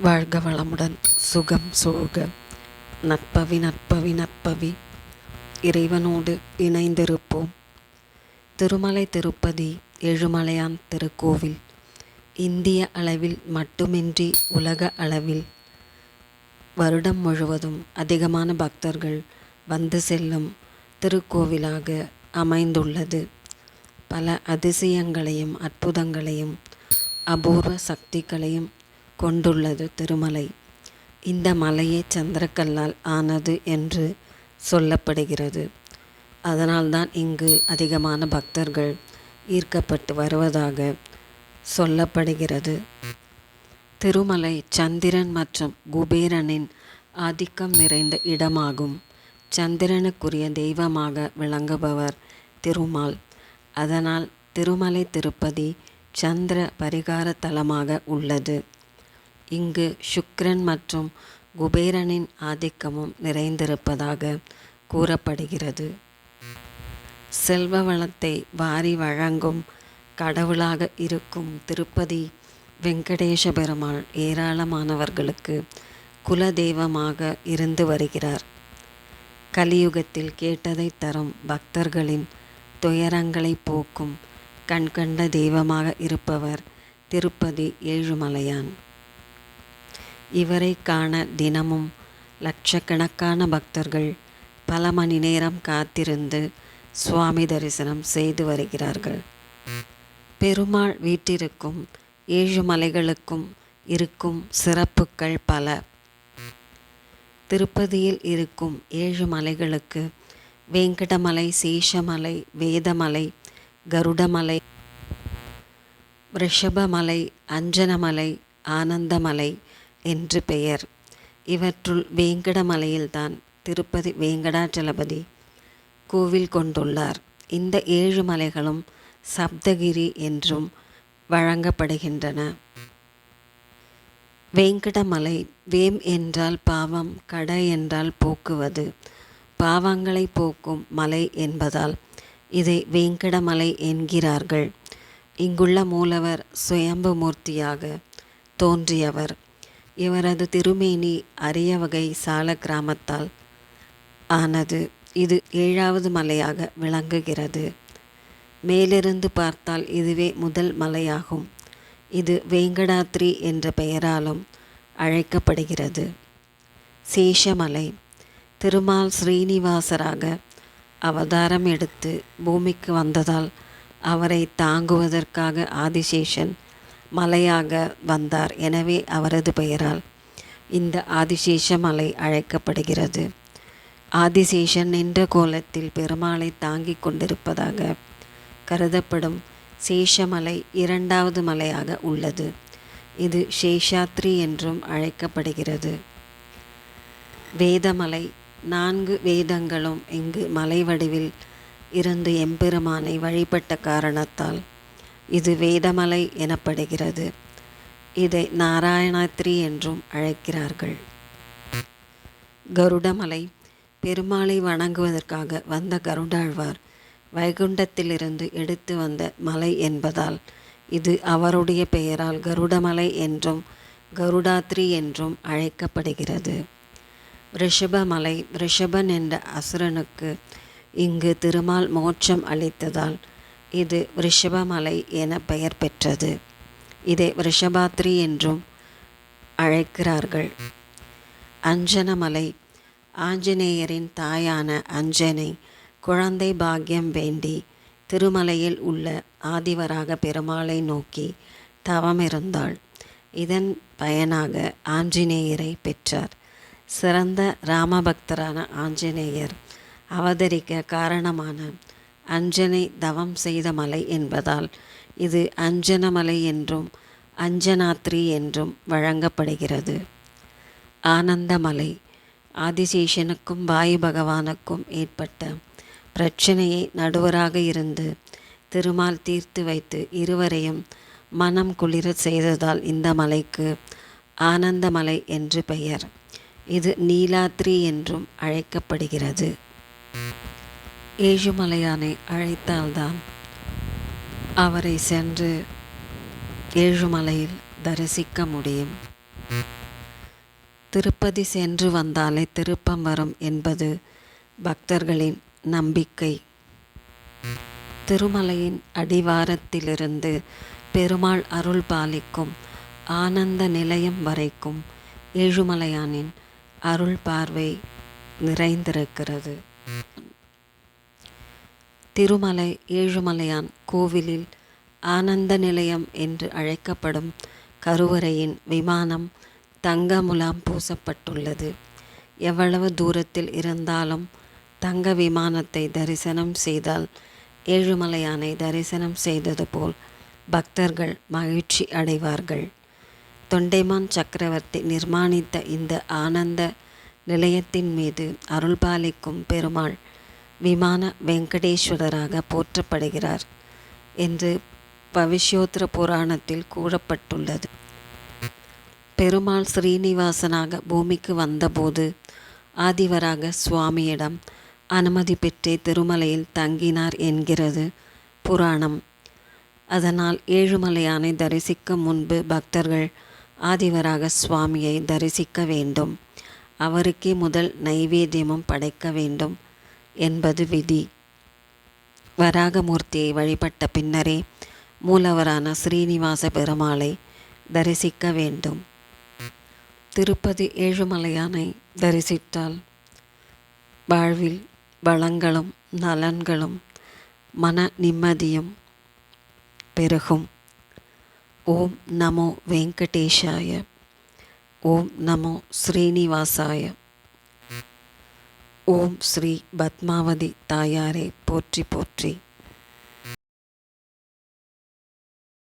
வாழ்க வளமுடன், சுகம் சூழ்க. நற்பவி நற்பவி நற்பவி. இறைவனோடு இணைந்திருப்போம். திருமலை திருப்பதி ஏழுமலையான் திருக்கோவில் இந்திய அளவில் மட்டுமின்றி உலக அளவில் வருடம் முழுவதும் அதிகமான பக்தர்கள் வந்து செல்லும் திருக்கோவிலாக அமைந்துள்ளது. பல அதிசயங்களையும் அற்புதங்களையும் அபூர்வ சக்திகளையும் கொண்டுள்ளது திருமலை. இந்த மலையே சந்திரக்கல்லால் ஆனது என்று சொல்லப்படுகிறது. அதனால்தான் இங்கு அதிகமான பக்தர்கள் ஈர்க்கப்பட்டு வருவதாக சொல்லப்படுகிறது. திருமலை சந்திரன் மற்றும் குபேரனின் ஆதிக்கம் நிறைந்த இடமாகும். சந்திரனுக்குரிய தெய்வமாக விளங்குபவர் திருமால். அதனால் திருமலை திருப்பதி சந்திர பரிகார தலமாக உள்ளது. இங்கு சுக்கிரன் மற்றும் குபேரனின் ஆதிக்கமும் நிறைந்திருப்பதாக கூறப்படுகிறது. செல்வ வளத்தை வாரி வழங்கும் கடவுளாக இருக்கும் திருப்பதி வெங்கடேச பெருமாள் ஏராளமானவர்களுக்கு குல தெய்வமாக இருந்து வருகிறார். கலியுகத்தில் கேட்டதை தரும் பக்தர்களின் துயரங்களை போக்கும் கண்கண்ட தெய்வமாக இருப்பவர் திருப்பதி ஏழுமலையான். இவரை காண தினமும் லட்சக்கணக்கான பக்தர்கள் பல மணி நேரம் காத்திருந்து சுவாமி தரிசனம் செய்து வருகிறார்கள். பெருமாள் வீட்டிற்கும் 7 மலைகளுக்கும் இருக்கும் சிறப்புகள் பல. திருப்பதியில் இருக்கும் 7 மலைகளுக்கு வேங்கடமலை, சேஷமலை, வேதமலை, கருடமலை, ரிஷபமலை, அஞ்சனமலை, ஆனந்தமலை என்று பெயர். இவற்றுள் வேங்கடமலையில்தான் திருப்பதி வேங்கடாச்சலபதி கோவில் கொண்டுள்ளார். இந்த 7 மலைகளும் சப்தகிரி என்றும் வழங்கப்படுகின்றன. வேங்கடமலை வேம் என்றால் பாவம், கட என்றால் போக்குவது. பாவங்களை போக்கும் மலை என்பதால் இதை வேங்கடமலை என்கிறார்கள். இங்குள்ள மூலவர் சுயம்பு மூர்த்தியாக தோன்றியவர். இவரது திருமேனி அரிய வகை சால கிராமத்தால் ஆனது. இது 7வது மலையாக விளங்குகிறது. மேலிருந்து பார்த்தால் இதுவே முதல் மலையாகும். இது வேங்கடாத்ரி என்ற பெயராலும் அழைக்கப்படுகிறது. சேஷமலை திருமால் ஸ்ரீனிவாசராக அவதாரம் எடுத்து பூமிக்கு வந்ததால் அவரை தாங்குவதற்காக ஆதிசேஷன் மலையாக வந்தார். எனவே அவரது பெயரால் இந்த ஆதிசேஷ மலை அழைக்கப்படுகிறது. ஆதிசேஷன் நின்ற கோலத்தில் பெருமாளை தாங்கிக் கொண்டிருப்பதாக கருதப்படும் சேஷமலை 2வது மலையாக உள்ளது. இது சேஷாத்ரி என்றும் அழைக்கப்படுகிறது. வேதமலை 4 வேதங்களும் இங்கு மலை வடிவில் இருந்து எம்பெருமானை வழிபட்ட காரணத்தால் இது வேதமலை எனப்படுகிறது. இதை நாராயணாத்ரி என்றும் அழைக்கிறார்கள். கருடமலை பெருமாளை வணங்குவதற்காக வந்த கருடாழ்வார் வைகுண்டத்திலிருந்து எடுத்து வந்த மலை என்பதால் இது அவருடைய பெயரால் கருடமலை என்றும் கருடாத்ரி என்றும் அழைக்கப்படுகிறது. ரிஷபமலை ரிஷபன் என்ற அசுரனுக்கு இங்கு திருமால் மோட்சம் அளித்ததால் இது ரிஷபமலை என பெயர் பெற்றது. இதை ரிஷபாத்ரி என்றும் அழைக்கிறார்கள். அஞ்சனமலை ஆஞ்சநேயரின் தாயான அஞ்சனை குழந்தை பாக்கியம் வேண்டி திருமலையில் உள்ள ஆதிவராக பெருமாளை நோக்கி தவமிருந்தாள். இதன் பயனாக ஆஞ்சநேயரை பெற்றார். சிறந்த ராமபக்தரான ஆஞ்சநேயர் அவதரிக்க காரணமான அஞ்சனை தவம் செய்த மலை என்பதால் இது அஞ்சனமலை என்றும் அஞ்சனாத்ரி என்றும் வழங்கப்படுகிறது. ஆனந்தமலை ஆதிசேஷனுக்கும் வாயு பகவானுக்கும் ஏற்பட்ட பிரச்சனையை நடுவராக இருந்து திருமால் தீர்த்து வைத்து இருவரையும் மனம் குளிர செய்ததால் இந்த மலைக்கு ஆனந்தமலை என்று பெயர். இது நீலாத்ரி என்றும் அழைக்கப்படுகிறது. ஏழுமலையானை அழைத்தால்தான் அவரை சென்று ஏழுமலையில் தரிசிக்க முடியும். திருப்பதி சென்று வந்தாலே திருப்பம் வரும் என்பது பக்தர்களின் நம்பிக்கை. திருமலையின் அடிவாரத்திலிருந்து பெருமாள் அருள் பாலிக்கும் ஆனந்த நிலையம் வரைக்கும் ஏழுமலையானின் அருள் பார்வை நிறைந்திருக்கிறது. திருமலை ஏழுமலையான் கோவிலில் ஆனந்த நிலையம் என்று அழைக்கப்படும் கருவறையின் விமானம் தங்க முலாம் பூசப்பட்டுள்ளது. எவ்வளவு தூரத்தில் இருந்தாலும் தங்க விமானத்தை தரிசனம் செய்தால் ஏழுமலையானை தரிசனம் செய்தது போல் பக்தர்கள் மகிழ்ச்சி அடைவார்கள். தொண்டைமான் சக்கரவர்த்தி நிர்மாணித்த இந்த ஆனந்த நிலையத்தின் மீது அருள்பாலிக்கும் பெருமாள் விமான வெங்கடேஸ்வரராக போற்றப்படுகிறார் என்று பவிஷ்யோத்திர புராணத்தில் கூறப்பட்டுள்ளது. பெருமாள் ஸ்ரீனிவாசனாக பூமிக்கு வந்தபோது ஆதிவராக சுவாமியிடம் அனுமதி பெற்றே திருமலையில் தங்கினார் என்கிறது புராணம். அதனால் ஏழுமலையானை தரிசிக்க முன்பு பக்தர்கள் ஆதிவராக சுவாமியை தரிசிக்க வேண்டும். அவருக்கே முதல் நைவேத்தியமும் படைக்க வேண்டும் என்பது விதி. வராகமூர்த்தியை வழிபட்ட பின்னரே மூலவரான ஸ்ரீனிவாச பெருமாளை தரிசிக்க வேண்டும். திருப்பதி ஏழுமலையானை தரிசித்தால் வாழ்வில் வளங்களும் நலன்களும் மன நிம்மதியும் பெருகும். ஓம் நமோ வெங்கடேஷாய. ஓம் நமோ ஸ்ரீனிவாசாய. ஓம் ஸ்ரீ பத்மாவதி தாயாரே போற்றி போற்றி.